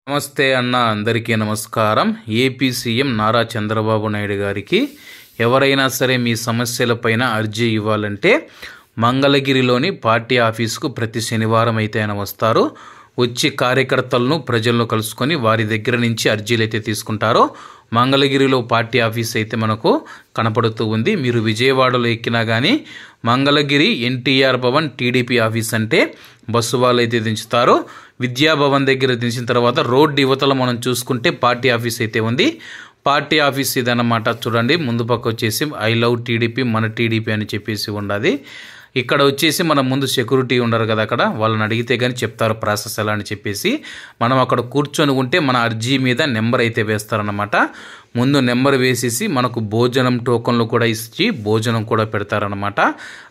నమస్తే అన్న, అందరికీ నమస్కారం. ఏపీ సీఎం నారా చంద్రబాబు నాయుడు గారికి ఎవరైనా సరే మీ సమస్యలపైన అర్జీ ఇవ్వాలంటే మంగళగిరిలోని పార్టీ ఆఫీసుకు ప్రతి శనివారం అయితే ఆయన వస్తారు. వచ్చి కార్యకర్తలను ప్రజలను కలుసుకొని వారి దగ్గర నుంచి అర్జీలు అయితే తీసుకుంటారో. మంగళగిరిలో పార్టీ ఆఫీస్ అయితే మనకు కనపడుతూ ఉంది. మీరు విజయవాడలో ఎక్కినా కానీ మంగళగిరి ఎన్టీఆర్ భవన్ టీడీపీ ఆఫీస్ అంటే బస్సు వాళ్ళు అయితే దించుతారు. విద్యాభవన్ దగ్గర దించిన తర్వాత రోడ్డు యువతల మనం చూసుకుంటే పార్టీ ఆఫీస్ అయితే ఉంది. పార్టీ ఆఫీస్ ఇదన్నమాట. చూడండి, ముందు పక్క వచ్చేసి ఐ లవ్ టీడీపీ, మన టీడీపీ అని చెప్పేసి ఉన్నది. ఇక్కడ వచ్చేసి మన ముందు సెక్యూరిటీ ఉండరు కదా, అక్కడ వాళ్ళని అడిగితే కానీ చెప్తారు ప్రాసెస్ ఎలా అని చెప్పేసి. మనం అక్కడ కూర్చొని ఉంటే మన అర్జీ మీద నెంబర్ అయితే వేస్తారన్నమాట. ముందు నెంబర్ వేసేసి మనకు భోజనం టోకన్లు కూడా ఇచ్చి భోజనం కూడా పెడతారనమాట.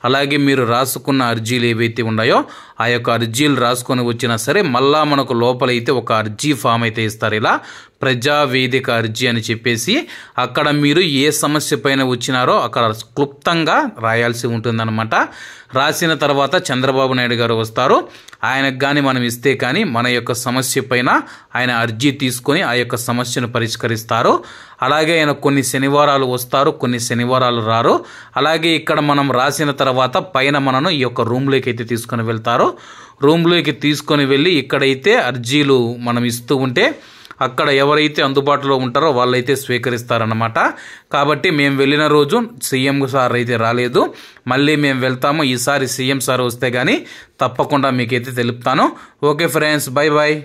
అలాగే మీరు రాసుకున్న అర్జీలు ఏవైతే ఉన్నాయో ఆ యొక్క అర్జీలు రాసుకొని వచ్చినా సరే మళ్ళా మనకు లోపలైతే ఒక అర్జీ ఫామ్ అయితే ఇస్తారు. ఇలా ప్రజావేదిక అర్జీ అని చెప్పేసి అక్కడ మీరు ఏ సమస్య పైన వచ్చినారో అక్కడ క్లుప్తంగా రాయాల్సి ఉంటుందన్నమాట. రాసిన తర్వాత చంద్రబాబు నాయుడు గారు వస్తారు. ఆయనకు కానీ మనం ఇస్తే కానీ మన యొక్క సమస్య పైన ఆయన అర్జీ తీసుకొని ఆ యొక్క సమస్యను పరిష్కరిస్తారు. అలాగే ఆయన కొన్ని శనివారాలు వస్తారు, కొన్ని శనివారాలు రారు. అలాగే ఇక్కడ మనం రాసిన తర్వాత పైన మనను ఈ యొక్క రూమ్లోకి అయితే తీసుకొని వెళ్తారు. రూమ్లోకి తీసుకొని వెళ్ళి ఇక్కడైతే అర్జీలు మనం ఇస్తూ ఉంటే అక్కడ ఎవరైతే అందుబాటులో ఉంటారో వాళ్ళైతే స్వీకరిస్తారన్నమాట. కాబట్టి మేము వెళ్ళిన రోజు సీఎం సార్ అయితే రాలేదు, మళ్ళీ మేము వెళ్తాము. ఈసారి సీఎం సార్ వస్తే కానీ తప్పకుండా మీకైతే తెలుపుతాను. Okay friends, bye bye.